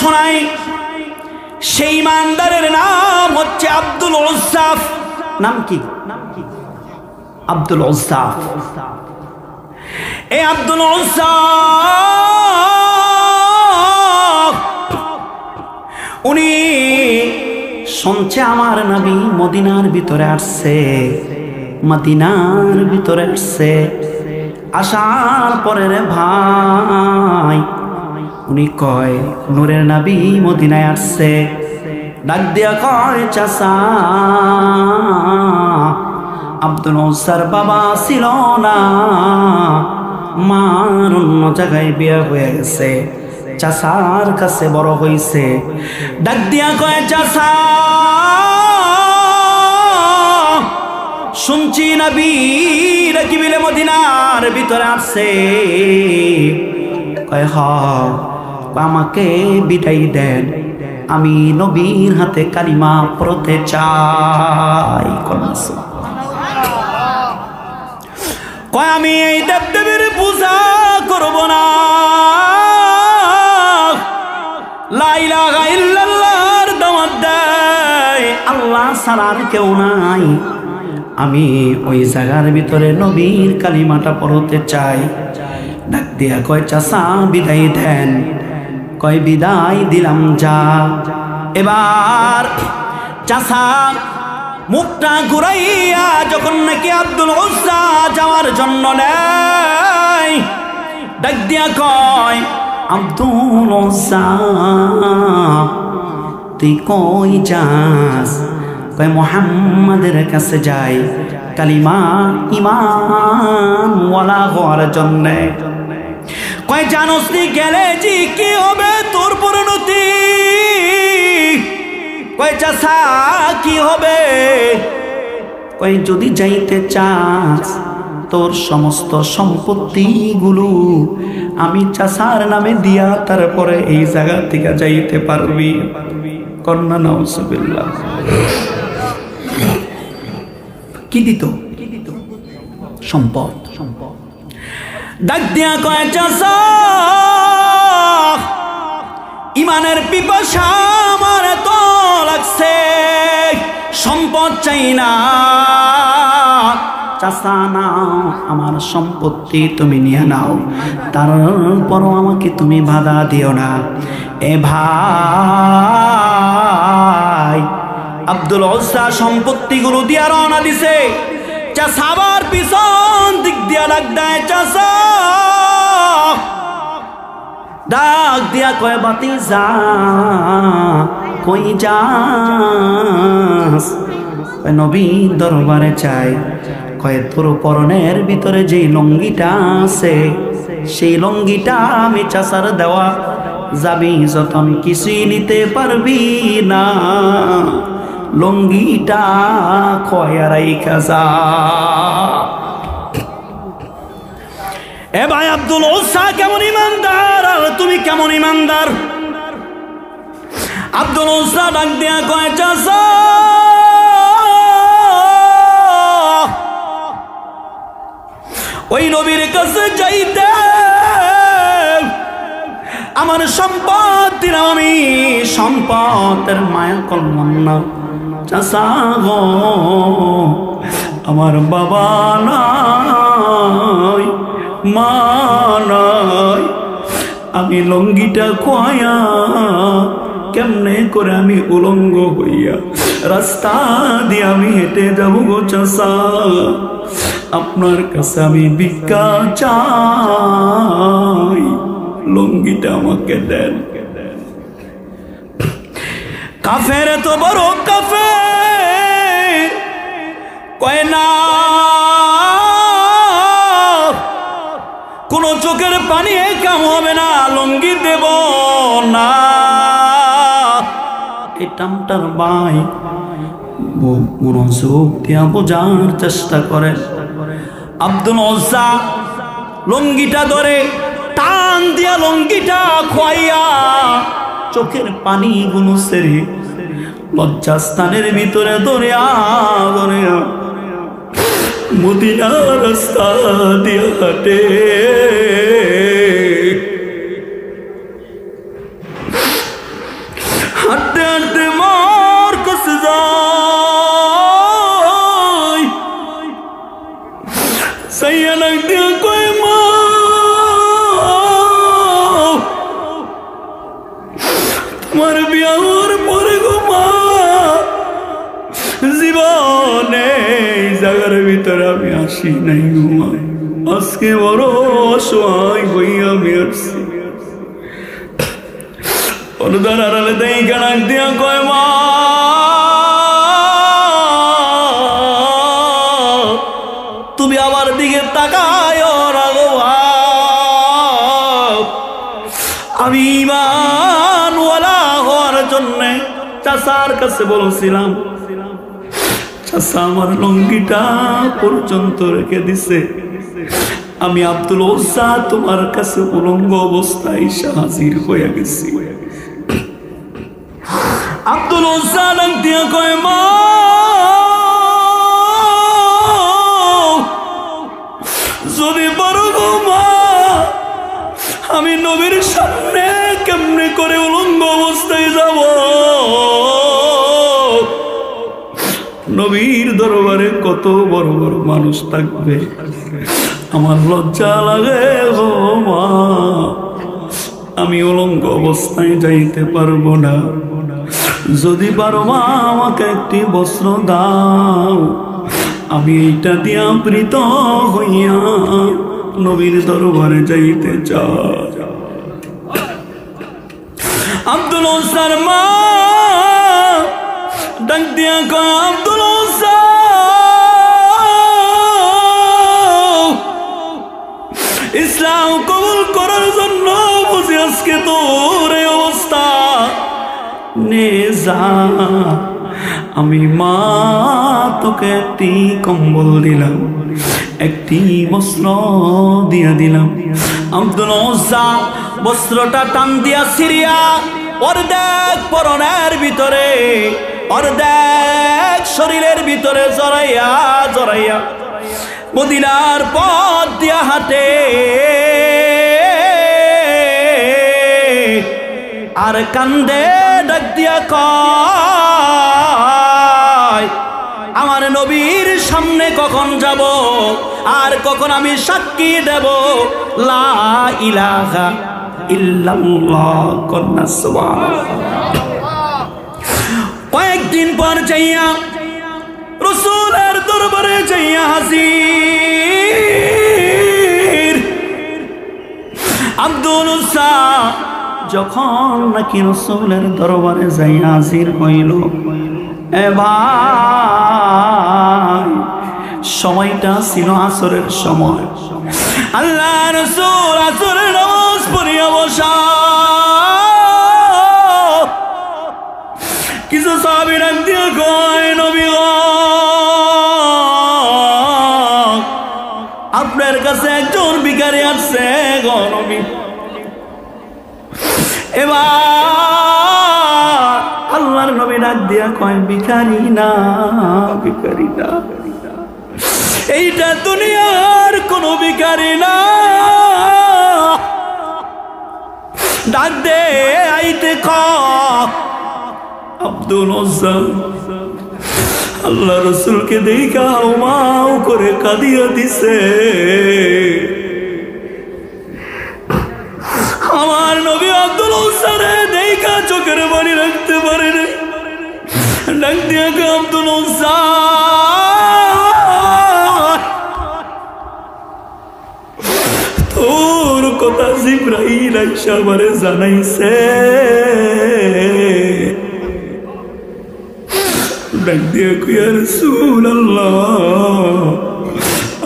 শোনাই সেই ইমানদারের নাম হচ্ছে আব্দুল উজ্জাফ। নাম কি? আব্দুল উজ্জাফ। এই আব্দুল উজ্জাফ উনি শুনছে আমার নবী মদিনার ভিতরে আসছে, মদিনার ভিতরে আসছে। আসার পরে রে ভাই উনি কয় নূরের নবী মদিনায় আসছে। ডাক দিয়া কয় চাচা, আব্দুল উজ্জার বাবা ছিল না, মার অন্য জায়গায় বিয়ে হয়ে গেছে, চাচার কাছে বড় হইছে। ডাক দিয়া কয় চাচা, শুনছি নবী রাকিবিলে মদিনার ভিতরে আসছে। কয় হ, আমাকে বিদায় দেন, আমি নবীর হাতে কালিমা পড়তে চাই। কয় আমি এই দেবদেবীর পূজা করব না, লা ইলাহা ইল্লাল্লাহর দাওয়াত দেয়, আল্লাহ ছাড়া আর কেউ নাই, আমি ওই জায়গার ভিতরে নবীর কালিমাটা পড়তে চাই। ডাক দিয়া কয় চাচা বিদায় দেন। কয় বিদায় দিলাম, যা। এবার চাচা মুখটা ঘুরাইয়া যখন নাকি আব্দুল উজ্জা যাওয়ার জন্য নেয়, ডাক দিয়া কয় আব্দুল উজ্জা তুই কই যাস? কয় মুহাম্মাদের কাছে যাই, কালিমা ঈমান ওয়ালা হওয়ার জন্য। কয় জানোস নি গেলে জি কি হবে তোর পরিণতি? কয় চাচা কি হবে? কয় যদি যাইতে চাস তোর সমস্ত সম্পত্তি গুলো আমি চাচার নামে দিয়া তারপরে এই জায়গা থেকে যাইতে পারবি। কন্যা নাউজুবিল্লাহ। কি দিত? সম্পদ। ডাক দিয়া কয় চাচা ইমানের পিপাসা আমার এত লাগছে, সম্পদ চাই না চাচা, নাও আমার সম্পত্তি তুমি নিয়ে নাও, তারপরও আমাকে তুমি বাধা দিও না। এ ভাই আব্দুল উজ্জা সম্পত্তিগুলো দিয়া রওনা দিছে। চাচা আবার পিছন দিক দিয়া ডাক দেয় চাচা, ডাক দিয়া কয় বাতিজা কই যাস? নবীর দরবারে চাই। কয় তোর পরনের ভিতরে যে লঙ্গিটা আছে সেই লঙ্গিটা আমি চাচার দেওয়া, যাবি যতন কিছুই নিতে পারবি না, লঙ্গিটা খয়ারাই খাজা। এ ভাই আব্দুল উজ্জা কেমন ইমানদার আর তুমি কেমন ইমানদার? আব্দুল উজ্জা ডাক দিয়া কয় চাচা ওই নবীর কাছে যাইতে আমার সম্পদ দিলাম, আমি সম্পদের মায়া করলাম না। চাচা গো আমার বাবা নাই, মা নাই, আমি লঙ্গিটা খোয়া কেমনে করে আমি উলঙ্গ হইয়া রাস্তা দিয়ে আমি হেঁটে যাবো গো চাচা, আপনার কাছে আমি ভিক্ষা চাই, লঙ্গিটা আমাকে দেন। কাফের তো বড় কাফের, কয় না কোন চোখের পানি কাম হবে না, লঙ্গি দেব না। এই টামটার ভাই মনোযোগ দিয়া বোঝার চেষ্টা করেন। আব্দুল উজ্জা লঙ্গিটা ধরে টান দিয়া লঙ্গিটা খোয়াইয়া চোখের পানি গুলো সেরে লজ্জাস্থানের ভিতরে ধরিয়া ধরিয়া মদিনার রাস্তা দিয়া হাঁটে। দিয়া কয় মা তোমার বিয়া হওয়ার পরে গো মা জীবনে এই জায়গার ভিতরে আমি আসি নাই গো মা, আজকে বড় অসহায় হইয়া আমি আসছি। পর্দার আড়ালে দেই গান দিয়া কয় মা তুমি আমার দিকে তাকায় না গো মা, আমি ঈমানওয়ালা হওয়ার জন্য চাচার কাছে বলছিলাম, চাচা আমার লঙ্গিটা পর্যন্ত রেখে দিছে, আমি আব্দুল ওজ্জা তোমার কাছে উলঙ্গ অবস্থায় এসে হাজির হয়ে গেছি। আব্দুল ওজ্জা ডাক দিয়া কয় মা যদি পারো গো মা আমি নবীর সামনে কেমনে করে উলঙ্গ অবস্থায় যাব, নবীর দরবারে কত বড় বড় মানুষ থাকবে, আমার লজ্জা লাগে গো মা, আমি উলঙ্গ অবস্থায় যাইতে পারবো না, যদি পারো মা আমাকে একটি বস্ত্র দাও, আমি এইটা দিয়া প্রীত হইয়া নবীর দরবারে যাইতে চাই। আব্দুল ওজ্জার মা ডাক দিয়া কয় আব্দুল ওজ্জা ইসলাম কবুল করার জন্য বুঝি আজকে তোর এই অবস্থা, নে যা আমি মা তোকে একটি কম্বল দিলাম, একটি বস্ত্র দিয়া দিলাম। আব্দুল ওজ্জা বস্ত্রটা টান দিয়া সিরিয়া অর্ধেক পরনের ভিতরে অর্ধেক শরীরের ভিতরে জড়াইয়া জড়াইয়া মদিনার পথ দিয়া হাঁটে, আর কান্দে ডাক দিয়া কয় আমার নবীর সামনে কখন যাব আর কখন আমি সাক্ষী দেব লা ইলাহা ইল্লাল্লাহ কন্না সুবহানাল্লাহ। কয়েকদিন পর যাইয়া রাসূলের দরবারে যাইয়া হাজির আব্দুল ওজ্জা যখন নাকি রাসূলের দরবারে যাইয়া হাজির হইল, এ ভাই সময়টা ছিল আসরের সময়, আল্লাহ রাসূল আসরের নামাজ পড়িয়া বসা, কিছু সাহাবীরা দিয়ে কয় নবী গো আপনার কাছে একজন ভিখারি আসছে গো নবী। এবার আল্লাহর নবী ডাক দিয়া কয় ভিখারি না, ভিখারি না, এইটা দুনিয়ার কোনো ভিখারি না, ডাক দে আইতে কয়। আব্দুল ওজ্জা আল্লাহ রাসূলকে দেখা মাও করে কাঁদিয়া দিছে, আমার নবী আব্দুল ওজ্জারে দেখা চোখের পানি রাখতে পারে না, ডাক দিয়া কে আব্দুল ওজ্জা তোর কথা জিবরাইল আইসা আমারে জানাইছে, ডাক দিয়া কই ইয়া রাসূলুল্লাহ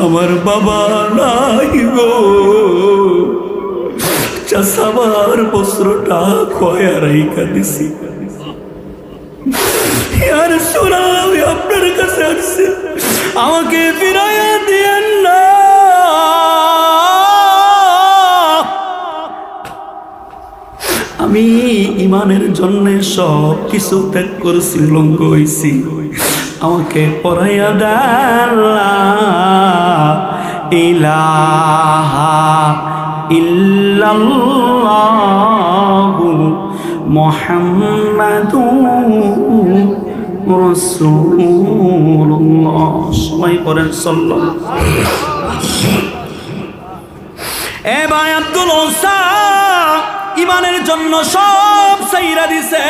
আমার বাবা নাই গো, চাচাবার বস্ত্রটা খোয়া রাইখা দিছি, ইয়া রাসূলুল্লাহ আমি আপনার কাছে আসছি, আমাকে ফিরাইয়া দিয়েন না। আমি ইমানের জন্য সব কিছু ত্যাগ করেছি, লঙ্গ হয়েছি, আমাকে পড়াইয়া দেন লা ইলাহা ইল্লাল্লাহু মুহাম্মাদুর রাসূলুল্লাহ। সবাই পড়েন সাল্লাল্লাহু আলাইহি ওয়াসাল্লাম। এ ভাই আব্দুল ওসা ইমানের জন্য সব সাইরা দিছে,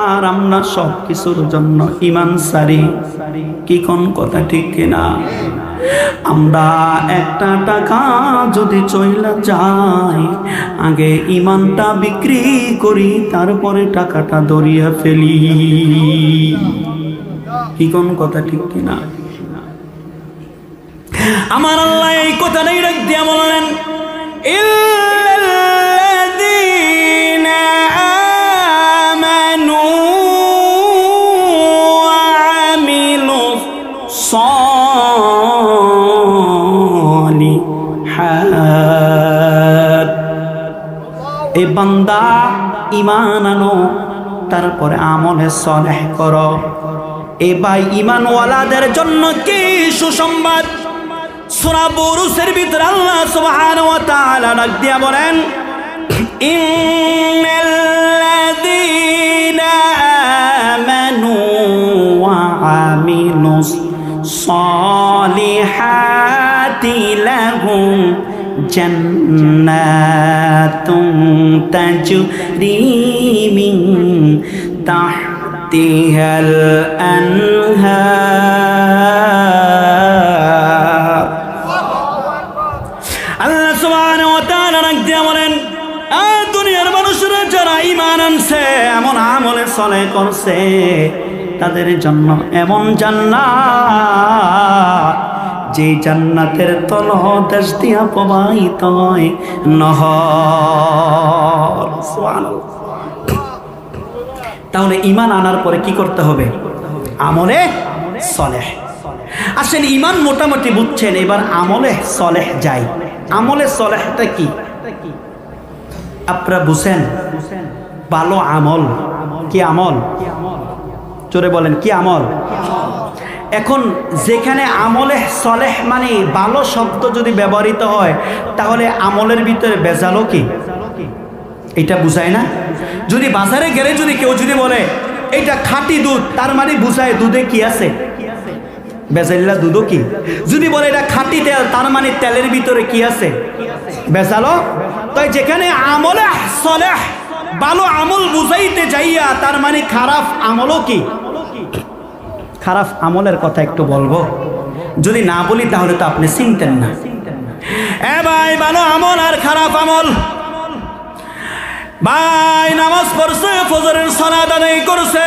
আর আমরা সব কিছুর জন্য ইমান সারি। কি কোন কথা ঠিক কিনা? আমরা একটা টাকা যদি চইলা যায়, আগে ইমানটা বিক্রি করি, তারপরে টাকাটা দরিয়া ফেলি। কি কোন কথা ঠিক কিনা? আমার আল্লাহ এই কথাটাই রাখ দিয়া বললেন, ইল্লাযীনা আমানু ওয়া আমিলুস সালিহাত। এ বান্দা ঈমান আনো, তারপরে আমলে সালেহ করো। এ ভাই ঈমানওয়ালাদের জন্য কি সুসংবাদ! সূরা বুরুজের ভিতরে আল্লাহ সুবহানাহু ওয়া তাআলা ডাক দিয়া বলেন, ইন্নাল্লাযীনা আমানু ওয়া আমিলুস সালিহাতি লাহুম জান্নাতুন তাজরি মিন তাহতিহাল আনহার। আল্লাহ সুবহানাহু ওয়া তাআলা ডাক দিয়া বলেন, দুনিয়ার মানুষরা যারা ঈমান আনছে, এমন আমলে সালেহ করছে, তাদের জন্য এমন জান্নাত, যে জান্নাতের তলদেশ দিয়া প্রবাহিত হয় নহর। সুবহানাল্লাহ। তাহলে ঈমান আনার পরে কি করতে হবে? আমলে সালেহ। আসেন, ঈমান মোটামুটি বুঝছেন, এবার আমলে সালেহ যাই। আমলে সালেহটা কি আপনারা বুঝেন? ভালো আমল। কি আমল? জোরে বলেন, কি আমল? এখন যেখানে আমলে সালেহ মানে ভালো শব্দ যদি ব্যবহৃত হয়, তাহলে আমলের ভিতরে ভেজালও কি এটা বুঝায় না? যদি বাজারে গেলে যদি কেউ যদি বলে এটা খাঁটি দুধ, তার মানে বুঝায় দুধে কি আছে? ভেজাল্লা দুধও কি? যদি বলে এটা খাঁটি তেল, তার মানে তেলের ভিতরে কি আছে? ভেজালও। তাই যেখানে আমলে সালেহ ভালো আমল বুঝাইতে যাইয়া, তার মানে খারাপ আমলও কি? খারাপ আমলের কথা একটু বলবো, যদি না বলি তাহলে তো আপনি চিনতেন না। এ ভাই, ভালো আমল আর খারাপ আমল। ভাই নামাজ পড়ছে, ফজরের সালাত আদায় করছে,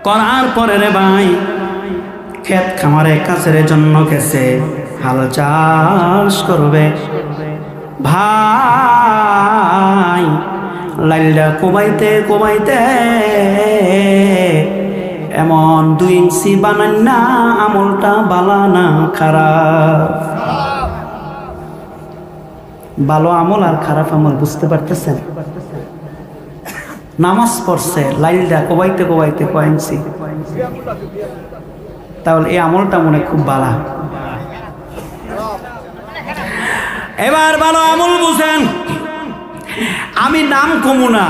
করার পরে রে ভাই ক্ষেত খামারে কাছের জন্য গেছে, হাল চাষ করবে। ভাই লাইলটা কোবাইতে কোবাইতে এমন 2 ইঞ্চি বানান না, আমলটা বালা না খারাপ। ভালো আমল আর খারাপ আমল বুঝতে পারতেছেন? নামাজ পড়ছে, লাইলটা কোবাইতে কোবাইতে কয় ইঞ্চি, তাহলে এই আমলটা মনে খুব বালা। এবার ভালো আমল বুঝেন। আমি নাম কমু না,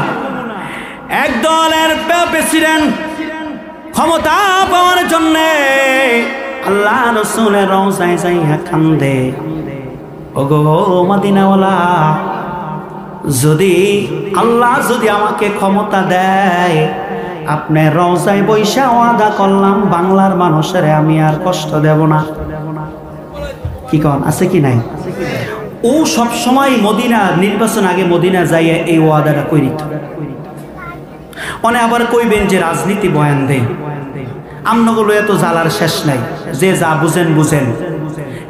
এক দলের প্রেসিডেন্ট ক্ষমতা পাওয়ার জন্য আল্লাহ রাসূলের রওজায় যাইয়া কান্দে, ওগো মদিনাওয়ালা, যদি আল্লাহ যদি আমাকে ক্ষমতা দেয়, আপনার রওজায় বৈশা ওয়াদা করলাম বাংলার মানুষের আমি আর কষ্ট দেব না। কি কন, আছে কি নাই? ও সব সময় মদিনা, নির্বাচন আগে মদিনা যাইয়া এই ওয়াদাটা করিত। অনে আবার কইবেন যে রাজনীতি বয়ান দেয়, আমনগুলো এত জ্বালার শেষ নাই, যে যা বুঝেন বুঝেন,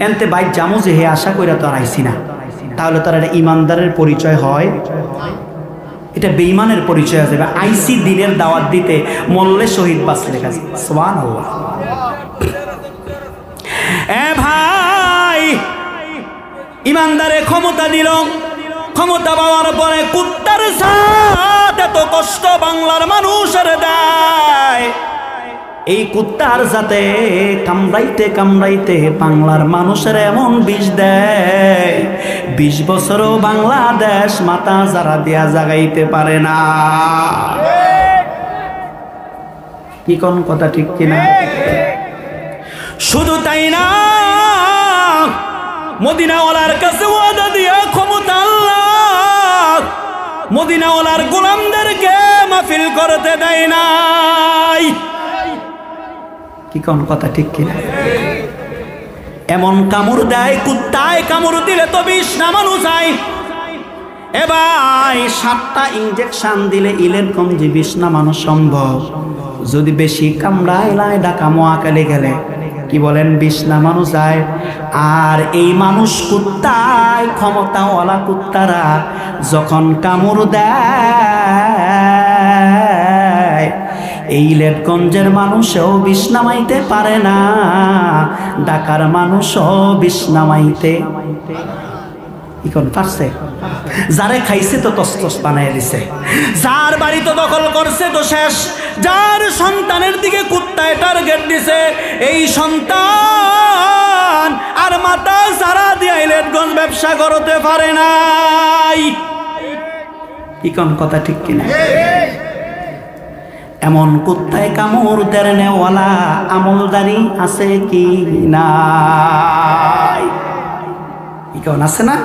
এনতে বাইক জামু যে হে আশা কইরা তো আর আইসি না। তাহলে তার একটা ইমানদারের পরিচয় হয়? এটা বেঈমানের পরিচয় আছে। আইসি দিনের দাওয়াত দিতে, মল্লে শহীদ বাঁচলে কাছে। সুবহানাল্লাহ। এ ভাই, ইমানদারে ক্ষমতা দিল, ক্ষমতা পাওয়ার পরে কুত্তার সাথে এত কষ্ট বাংলার মানুষের দেয়। এই কুত্তার যাতে কামড়াইতে কামড়াইতে বাংলার মানুষের এমন বিষ দেয়, 20 বছরও বাংলাদেশ মাথা যারা দিয়া জাগাইতে পারে না। কি কোন কথা ঠিক কিনা? শুধু তাই না, মদিনাওয়ালার কাছে ওয়াদা দিয়া ক্ষমতা আল্লাহ মদিনাওয়ালার গোলামদেরকে মাহফিল করতে দেয় নাই। কি কোন কথা ঠিক কিনা? এমন কামড় দেয়, কুত্তায় কামড় দিলে তো বিষ নামানো যায়। এবার 7টা ইনজেকশন দিলে এরকম যে বিষ নামানো সম্ভব। যদি বেশি কামড়ায় লাই ঢাকা মহাকালে গেলে কি বলেন বিষ নামানো যায়। আর এই মানুষ কুত্তায় ক্ষমতাওয়ালা কুত্তারা যখন কামড় দেয় এই লেটগঞ্জের মানুষও বিষ নামাইতে পারে না, ঢাকার মানুষও বিষ নামাইতে এখন পারছে। যারে খাইছে তো তসতস বানায় দিছে, যার বাড়ি তো দখল করছে তো শেষ, যার সন্তানের দিকে কুত্তায় টার্গেট দিছে এই সন্তান আর মাথা সারা দিয়ে লেটগঞ্জ ব্যবসা করতে পারে নাই। কি কোন কথা ঠিক কিনা? এমন কুত্তায় কামড় দেওয়ালা আমলদারি আছে কি নাই? কি কোন আছে না?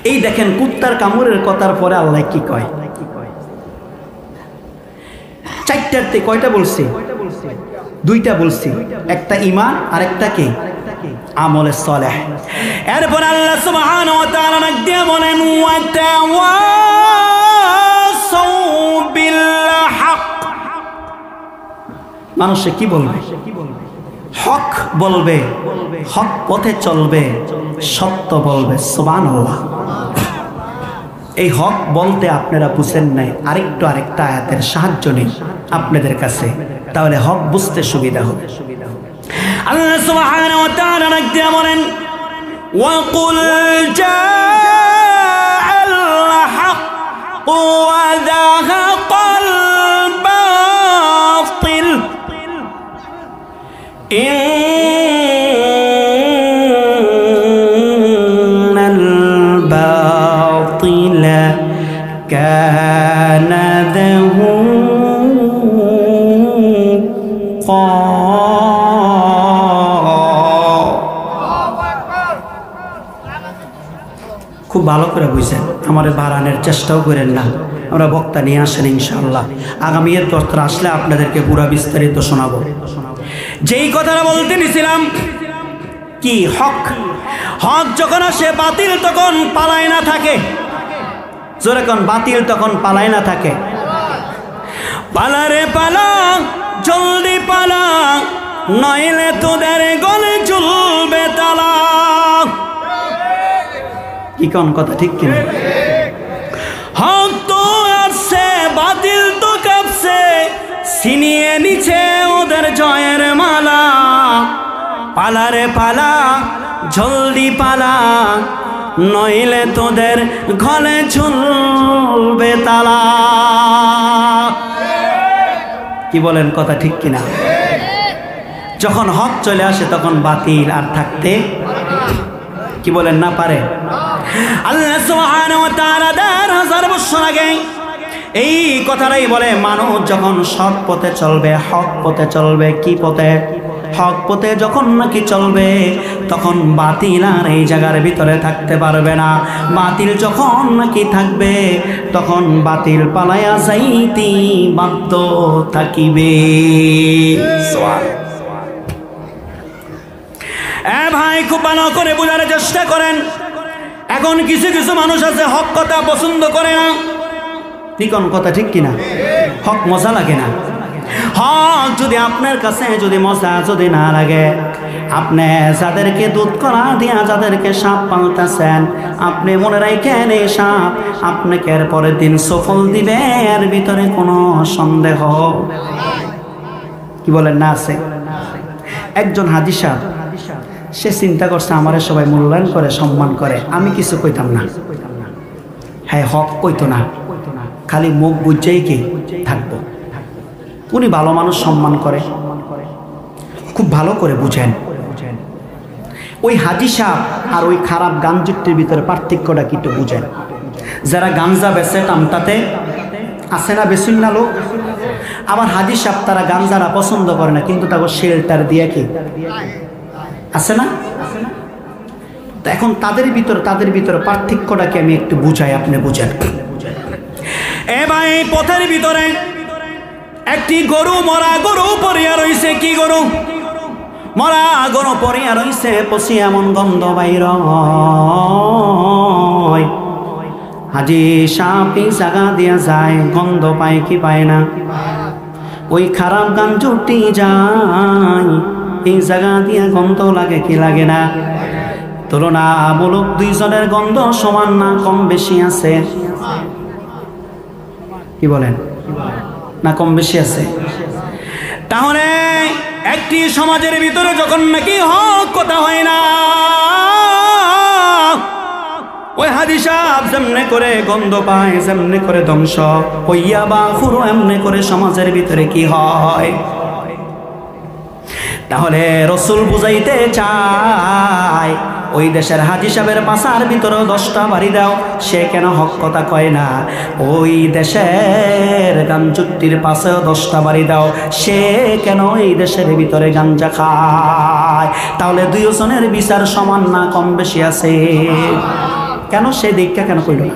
এই দেখেন কুত্তার কামড়ের কথার পরে আল্লাহ কি কয়? 4টাতে কয়টা বলছি? 2টা বলছি, একটা ঈমান আর একটা কি আমলে সালেহ। এরপর আল্লাহ সুবহানাহু ওয়া তাআলা নাক দিয়ে বলেন ওয়া তাওয়াসাউ বিল হক। মানুষে কি বলবে? হক বলবে, হক পথে চলবে, সত্য বলবে। সুবহানাল্লাহ। এই হক বলতে আপনারা বুঝেন নাই, আরেকটা আয়াতের সাহায্য নেই আপনাদের কাছে, তাহলে হক বুঝতে সুবিধা হবে। আল্লাহ সুবহানাহু ওয়া তাআলা নাক দিয়ে বলেন ওয়া কুল জাআল হক ওয়া যাহাকাল বাতিল ইন্নাল বাতিলা কানা যাহুকা। খুব ভালো করে বুঝছেন, আমার বাড়ানোর চেষ্টাও করেন না। আমরা বক্তা নিয়ে আসেন ইনশাআল্লাহ, আগামী এর পত্র আসলে আপনাদেরকে পুরা বিস্তারিত শোনাবো। যেই কথাটা বলতে নিছিলাম কি, হক। হক যখন আসে বাতিল তখন পালায় না থাকে। যখন বাতিল তখন পালায় না থাকে। পালারে পালা, জলদি পালা, নইলে তোদের গলে ঝুলবে তালা। কি কোন কথা ঠিক কিনা? হক তো আসছে, বাতিল তো কাঁপছে, ছিনিয়ে নিচে ওদের জয়ের মালা। পালারে পালা, জলদি পালা, নইলে তোদের গলে ঝুলবে তালা। কি বলেন কথা ঠিক কিনা? যখন হক চলে আসে তখন বাতিল আর থাকতে কি বলেন না পারে। আল্লাহ সুবহানাহু ওয়া তাআলা 1000 বছর আগে এই কথাটাই বলে, মানুষ যখন সৎ পথে চলবে, হক পথে চলবে, কি পথে? হক পথে যখন নাকি চলবে তখন বাতিল আর এই জায়গার ভিতরে থাকতে পারবে না। বাতিল যখন নাকি থাকবে তখন বাতিল পালায়া যাইতে বাধ্য থাকিবে। ভাই খুব ভালো করে বোঝার চেষ্টা করেন। এখন কিছু কিছু মানুষ আছে হক কথা পছন্দ করে না। কোন কথা ঠিক কিনা? হক মজা লাগে না। হক যদি আপনার কাছে যদি মজা যদি না লাগে, আপনি যাদেরকে দুধ করা দিয়া যাদেরকে সাপ পালতেছেন, আপনি মনে রাখেন এই সাপ আপনাকে এর পরের দিন সফল দিবে, এর ভিতরে কোনো সন্দেহ কি বলেন না আছে। একজন হাজী সাহেব সে চিন্তা করছে আমারে সবাই মূল্যায়ন করে, সম্মান করে, আমি কিছু কইতাম না। হ্যাঁ, হক কইতো না, খালি মুখ বুঝেই কি থাকবো। উনি ভালো মানুষ, সম্মান করে, খুব ভালো করে বুঝেন। ওই হাজী সাহেব আর ওই খারাপ গাঞ্জুটির ভিতরে পার্থক্যটা কি একটু বুঝেন। যারা গাঞ্জা বেচে টামটাতে আছে না বেশুন না লোক, আবার হাজী সাহেব তারা গাঞ্জারা পছন্দ করে না, কিন্তু তাকে শেল্টার দিয়ে কি আছে না, তো এখন তাদের ভিতরে পার্থক্যটাকে আমি একটু বুঝাই, আপনি বুঝেন। এবার এই পথের ভিতরে একটি গরু, মরা গরু পড়িয়া রইছে। কি গরু? মরা গরু পড়িয়া রইছে, পচি এমন গন্ধ বাইর। হাজি সাহেব এই জায়গা দিয়া যায়, গন্ধ পায় কি পায় না? ওই খারাপ গান জুটি যায়, এই জায়গা দিয়া গন্ধ লাগে কি লাগে না? তুলনামূলক দুইজনের গন্ধ সমান না, কম বেশি আছে? কি বলেন? না কম বেশি আছে? তাহলে একটি সমাজের ভিতরে যখন নাকি হক কথা হয় না, ওই হাজি সাহেব যেমনে করে গন্ধ পায়, যেমনে করে ধ্বংস হইয়া বা পুরো এমনে করে সমাজের ভিতরে কি হয়। তাহলে রসুল বুঝাইতে চায়, ওই দেশের হাজি সাহেবের পাশার ভিতরে 10টা বাড়ি দাও, সে কেন হক কথা কয় না? ওই দেশের গাঞ্জুটির পাশেও 10টা বাড়ি দাও, সে কেন এই দেশের ভিতরে গাঞ্জা খায়? তাহলে দুইজনের বিচার সমান না, কম বেশি আছে? কেন সে দেখা কেন কইল না?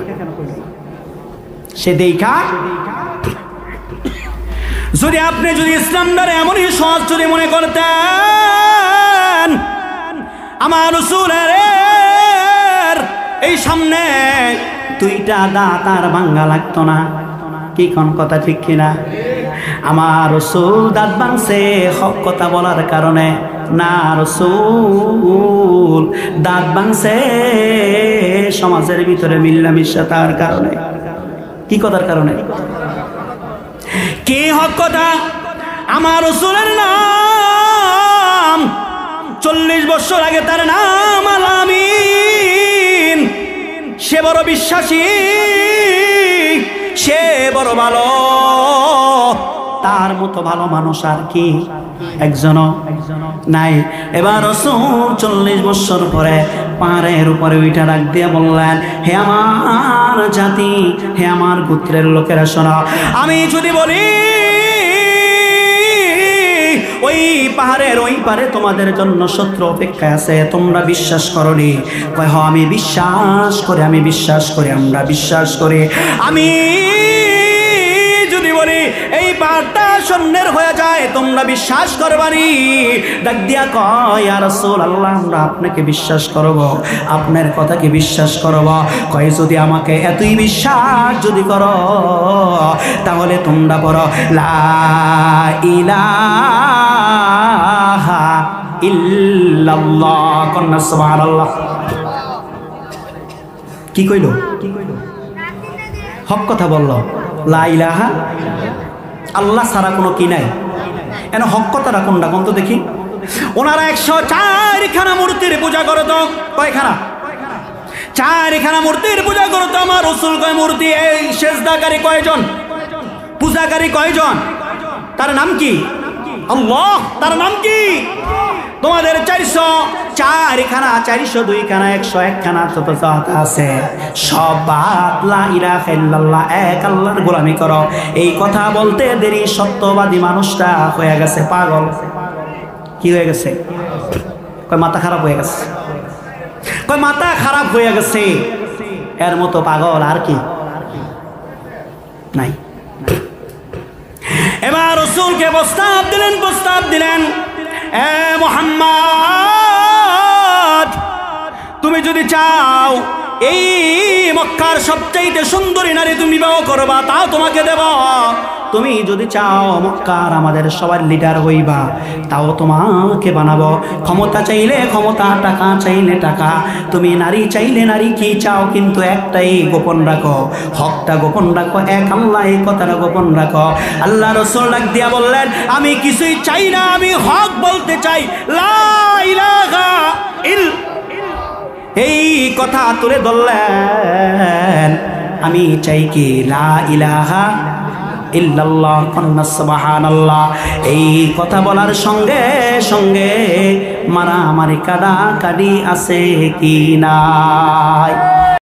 সে দেখা যদি আপনি যদি ইসলামটারে এমনই সহজ যদি মনে করতেন, আমার রাসূলের এই সামনে 2টা দাঁত আর ভাঙ্গা লাগতো না। কি কোন কথা ঠিক কিনা? আমার রাসূল দাঁত ভাঙছে হক কথা বলার কারণে না, রাসূল দাঁত ভাঙছে সমাজের ভিতরে মিল্লামিশা তার কারণে। কি কথার কারণে? কি হক কথা? আমার রাসূলের নাম 40 বছর আগে তার নাম আল-আমিন। সে বড় বিশ্বাসী, সে বড় ভালো, তার মতো ভালো মানুষ আর কি একজনও নাই। এবার রাসূল 40 বছর পরে পাহাড়ের উপরে উঠে ডাক দিয়ে বললেন, হে আমার জাতি, হে আমার গোত্রের লোকেরা শোনো, আমি যদি বলি ওই পাহাড়ের ওই পারে তোমাদের জন্য শত্রু অপেক্ষা আছে, তোমরা বিশ্বাস করনি? কয় হ, আমি বিশ্বাস করি, আমি বিশ্বাস করি, আমরা বিশ্বাস করি। আমি যদি বলি এই পাহাড়টা সন্ন্যের হয়ে যায়, তোমরা বিশ্বাস করবানি? ডাক দিয়া কয়, ইয়া রাসূলুল্লাহ, আমরা আপনাকে বিশ্বাস করব, আপনার কথা কি বিশ্বাস করব। কয় যদি আমাকে এতই বিশ্বাস যদি করো, তাহলে তোমরা পড়ো লা ইলাহা ইল্লাল্লাহ, কন্যা সুবহানাল্লাহ। কি কইল? হক কথা বলল, লা ইলাহা আল্লাহ ছাড়া কোনো কি নাই। এন হক কথাটা কোনটা কোন তো দেখি? ওনারা 104খানা মূর্তির পূজা করত। কয়খানা? 4খানা মূর্তির পূজা করত। আমার রাসূল কয় মূর্তি এই সেজদাকারী কয়জন? পূজাকারী কয়জন? তার নাম কি? আল্লাহ। তার নাম কি? তোমাদের 404খানা, 402খানা, 101খানা যত জাত আছে সব বাদ লা ইলাহা ইল্লাল্লাহ, এক আল্লাহর গোলামি করো। এই কথা বলতে দেরি সত্যবাদী মানুষটা হয়ে গেছে পাগল। কি হয়ে গেছে? কয় মাথা খারাপ হয়ে গেছে। কয় মাথা খারাপ হয়ে গেছে। এর মতো পাগল আর কি নাই। এবার রাসূলকে প্রস্তাব দিলেন, এ মুহাম্মদ, তুমি যদি চাও এই মক্কার সবচাইতে সুন্দরী নারী তুমি বিবাহ করবা, তাও তোমাকে দেব। তুমি যদি চাও মক্কার আমাদের সবার লিডার হইবা, তাও তোমাকে বানাবো। ক্ষমতা চাইলে ক্ষমতা, টাকা চাইলে টাকা, তুমি নারী চাইলে নারী, কি চাও কিন্তু একটাই গোপন রাখো, হকটা গোপন রাখো, এক আল্লাহ, এই কথাটা গোপন রাখো। আল্লাহ রাসূল ডাক দিয়া বললেন, আমি কিছুই চাই না, আমি হক বলতে চাই, লা ইলাহা ইল্লাল্লাহ। এই কথা তুলে ধরলেন, আমি চাই কি লা ইলাহা ইল্লাল্লাহ, সুবহানাল্লাহ। এই কথা বলার সঙ্গে সঙ্গে মারামারি কাড়াকাড়ি আছে কি নাই?